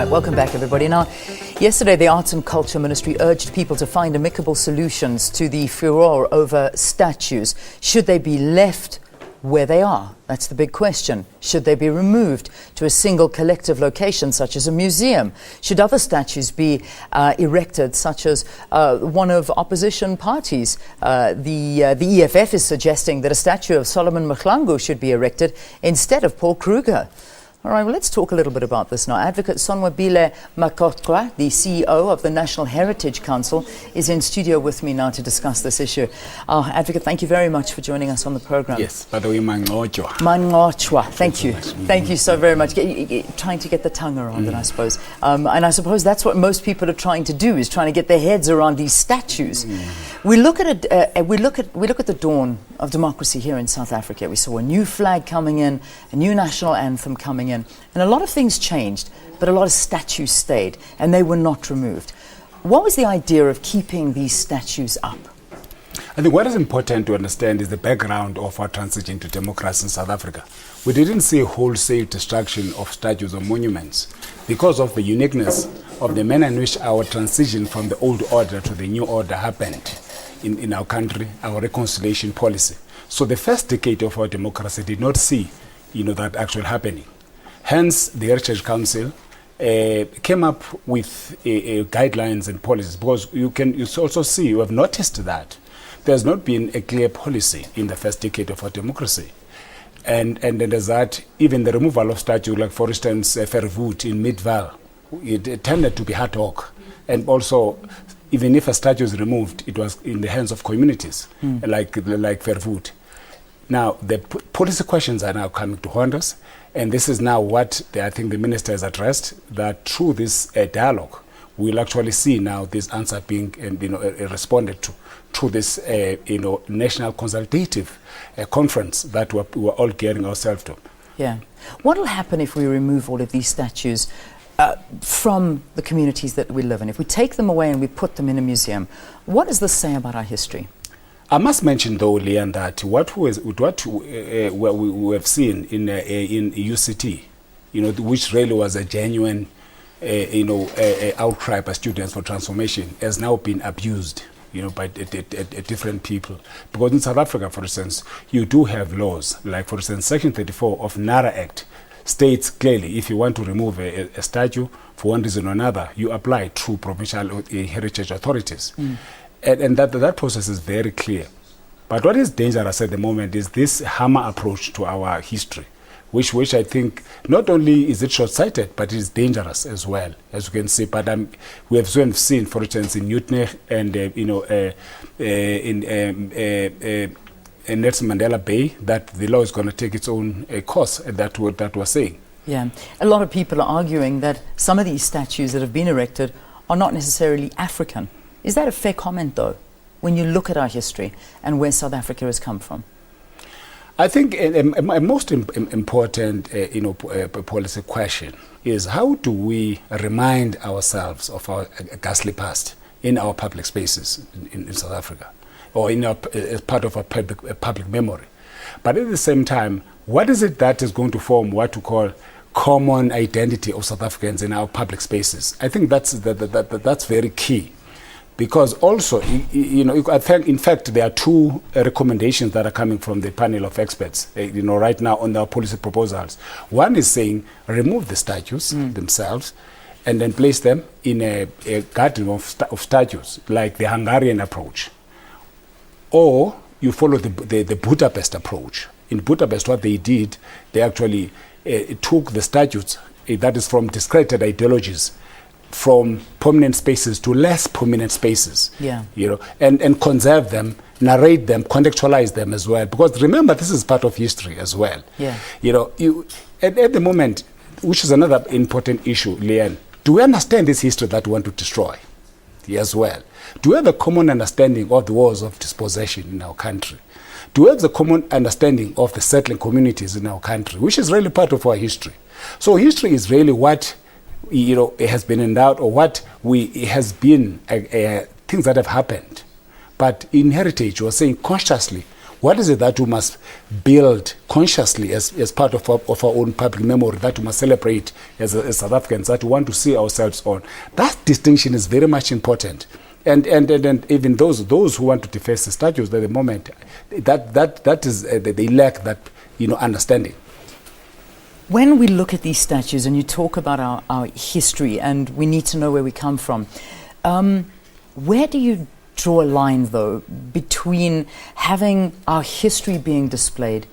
right, welcome back everybody. Now, yesterday the Arts and Culture Ministry urged people to find amicable solutions to the furore over statues. Should they be left where they are? That's the big question. Should they be removed to a single collective location such as a museum? Should other statues be erected, such as one of opposition parties? The EFF is suggesting that a statue of Somolon Mahlangu should be erected instead of Paul Kruger. All right, well, let's talk a little bit about this now. Advocate Sonwabile Mancotywa, the CEO of the National Heritage Council, is in studio with me now to discuss this issue. Advocate, thank you very much for joining us on the program. Yes, by the way, Mancotywa, thank you. Thank you so very much. Trying to get the tongue around it, I suppose. And I suppose that's what most people are trying to do, is trying to get their heads around these statues. We look at it, we look at the dawn of democracy here in South Africa. We saw a new flag coming in, a new national anthem coming in, and a lot of things changed, but a lot of statues stayed, and they were not removed. What was the idea of keeping these statues up? I think what is important to understand is the background of our transition to democracy in South Africa. We didn't see a wholesale destruction of statues or monuments because of the uniqueness of the manner in which our transition from the old order to the new order happened in our country, our reconciliation policy. So the first decade of our democracy did not see, that actual happening. Hence, the Heritage Council came up with guidelines and policies, because you also see, you have noticed that there's not been a clear policy in the first decade of our democracy. And there's that, even the removal of statues, like for instance, Furore in Midvaal, it tended to be ad hoc. And also, even if a statue is removed, it was in the hands of communities, like Furore. Now, the policy questions are now coming to haunt us, and this is now what I think the minister has addressed, that through this dialogue, we'll actually see now this answer being responded to through this national consultative conference that we're all gearing ourselves to. Yeah. What will happen if we remove all of these statues from the communities that we live in? If we take them away and we put them in a museum, what does this say about our history? I must mention, though, Leanne, that what we have seen in UCT, which really was a genuine, outcry by students for transformation, has now been abused, by different people. Because in South Africa, for instance, you do have laws, like, for instance, Section 34 of NARA Act states clearly, if you want to remove a statue for one reason or another, you apply through provincial heritage authorities. And that process is very clear. But what is dangerous at the moment is this hammer approach to our history, which I think not only is it short-sighted, but it is dangerous as well, as you can see. But we have seen, for instance, in Utrecht and in Nelson Mandela Bay, that the law is going to take its own course, that we're saying. Yeah, a lot of people are arguing that some of these statues that have been erected are not necessarily African. Is that a fair comment, though, when you look at our history and where South Africa has come from? I think a most important policy question is, how do we remind ourselves of our ghastly past in our public spaces in South Africa, or as part of our public memory? But at the same time, what is it that is going to form what we call common identity of South Africans in our public spaces? I think that's very key. Because also, I think, in fact, there are two recommendations that are coming from the panel of experts, right now on our policy proposals. One is saying, remove the statues themselves and then place them in a garden of statues, like the Hungarian approach. Or you follow the Budapest approach. In Budapest, what they did, they actually took the statues, that is from discredited ideologies, from prominent spaces to less prominent spaces, and conserve them, narrate them, contextualize them as well. Because remember, this is part of history as well. Yeah. At the moment, which is another important issue, Leanne, do we understand this history that we want to destroy as well? Do we have a common understanding of the wars of dispossession in our country? Do we have the common understanding of the settling communities in our country, which is really part of our history? So history is really what it has been endowed, or what it has been things that have happened. But in heritage, we're saying consciously, What is it that we must build consciously as part of our own public memory, that we must celebrate as South Africans, that we want to see ourselves on? That distinction is very much important. And even those who want to deface the statues at the moment, that is they lack that understanding. When we look at these statues and you talk about our history and we need to know where we come from, where do you draw a line, though, between having our history being displayed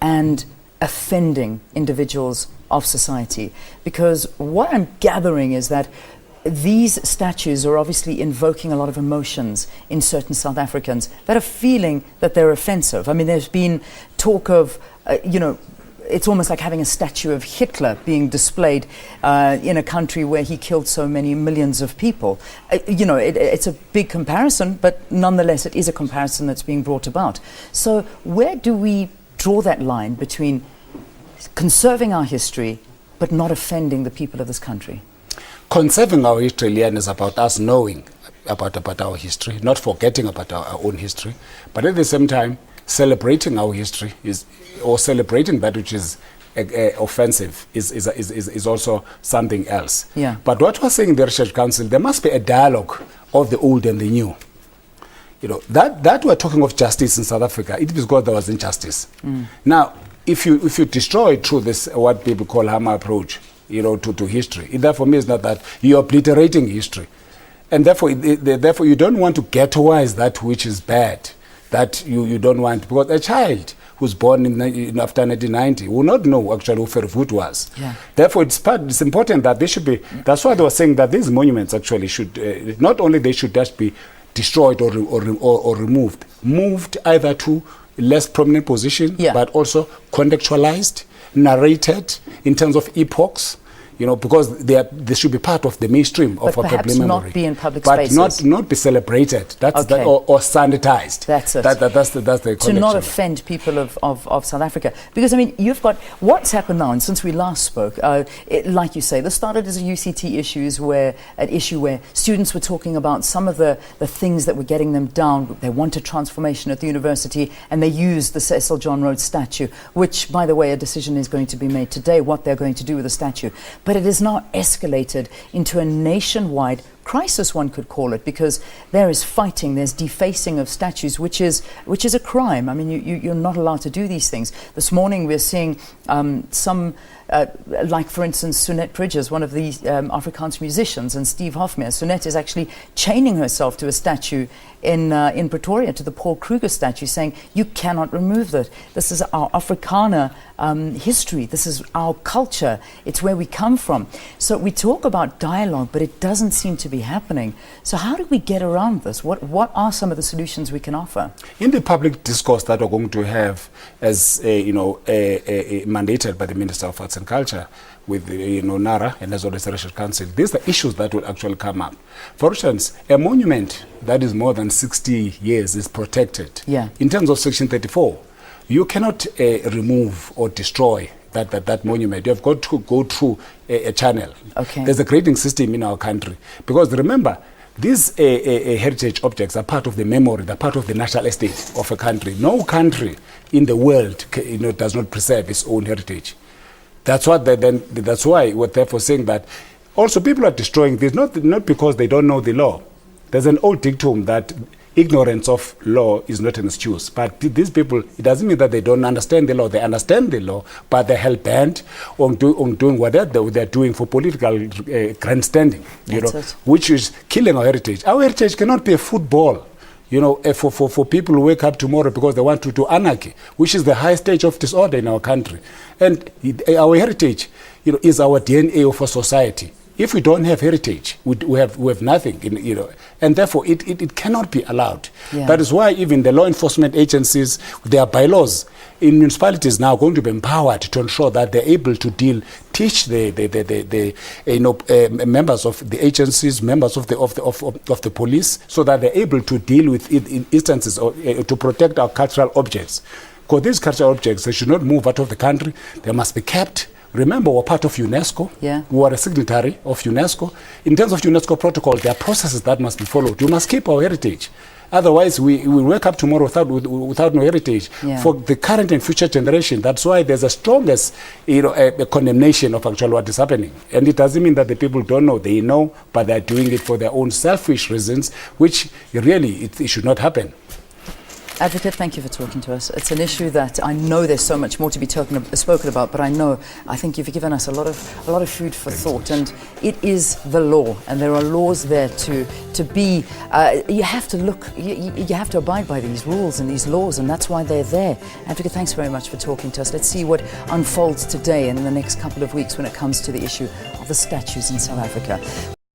and offending individuals of society? Because what I'm gathering is that these statues are obviously invoking a lot of emotions in certain South Africans that are feeling that they're offensive. I mean, there's been talk of, it's almost like having a statue of Hitler being displayed in a country where he killed so many millions of people. It's a big comparison, but nonetheless, it is a comparison that's being brought about. So where do we draw that line between conserving our history but not offending the people of this country? Conserving our history, Leanne, is about us knowing about our history, not forgetting about our own history, but at the same time, celebrating our history or celebrating that which is offensive is also something else. Yeah. But what we're saying in the Research Council, there must be a dialogue of the old and the new. That we're talking of justice in South Africa, it is because there was injustice. Now, if you destroy through this what people call hammer approach, to history, it therefore means that you're obliterating history, and therefore you don't want to ghettoize that which is bad. That you don't want, because a child who's born after 1990 will not know actually who Verwoerd was. Yeah. Therefore, it's important that they should be. That's why they were saying that these monuments actually should not only they should just be destroyed or removed, moved either to less prominent position, but also contextualized, narrated in terms of epochs. Because they should be part of the mainstream of our public memory. But perhaps not be in public spaces. But not be celebrated. That's okay. or sanitized. That's it. That's the to not offend people of South Africa. Because, I mean, you've got what's happened now, and since we last spoke, like you say, this started as a UCT issue where students were talking about some of the things that were getting them down. They wanted transformation at the university, and they used the Cecil John Rhodes statue, which, by the way, a decision is going to be made today, what they're going to do with the statue. But it is now escalated into a nationwide crisis, one could call it, because there is fighting, there's defacing of statues, which is a crime. I mean, you're not allowed to do these things. This morning we're seeing like, for instance, Sunette Bridges, one of the Afrikaans musicians, and Steve Hofmeer. Sunette is actually chaining herself to a statue in Pretoria, to the Paul Kruger statue, saying, you cannot remove that. This is our Afrikaner history. This is our culture. It's where we come from. So we talk about dialogue, but it doesn't seem to be happening. So how do we get around this? What are some of the solutions we can offer? In the public discourse that we're going to have as mandated by the Minister of Arts and Culture with NARA and as well as the Research Council, these are issues that will actually come up. For instance, a monument that is more than 60 years is protected. Yeah. In terms of Section 34, you cannot remove or destroy that monument. You have got to go through a channel. Okay. There's a grading system in our country. Because remember, these heritage objects are part of the memory, they're part of the national estate of a country. No country in the world does not preserve its own heritage. That's why we're therefore saying that also people are destroying this, not because they don't know the law. There's an old dictum that ignorance of law is not an excuse. But these people, it doesn't mean that they don't understand the law. They understand the law, but they're hell-bent on doing whatever they're doing for political grandstanding, which is killing our heritage. Our heritage cannot be a football, for people who wake up tomorrow because they want to do anarchy, which is the highest stage of disorder in our country. And our heritage, is our DNA of a society. If we don't have heritage, we have nothing, and therefore it cannot be allowed. Yeah. That is why even the law enforcement agencies, their bylaws in municipalities now are going to be empowered to ensure that they're able to teach the members of the agencies, members of the police, so that they're able to deal with in instances to protect our cultural objects. Because these cultural objects, they should not move out of the country. They must be kept. Remember, we're part of UNESCO. Yeah. We are a signatory of UNESCO. In terms of UNESCO protocol, there are processes that must be followed. We must keep our heritage. Otherwise, we will wake up tomorrow without no heritage for the current and future generation. That's why there's a strongest a condemnation of actually what is happening. And it doesn't mean that the people don't know. They know, but they're doing it for their own selfish reasons, which really it should not happen. Advocate, thank you for talking to us. It's an issue that I know there's so much more to be spoken about, but I think you've given us a lot of food for thought, and it is the law, and there are laws there to be. You have to look. You have to abide by these rules and these laws, and that's why they're there. Advocate, thanks very much for talking to us. Let's see what unfolds today and in the next couple of weeks when it comes to the issue of the statues in South Africa.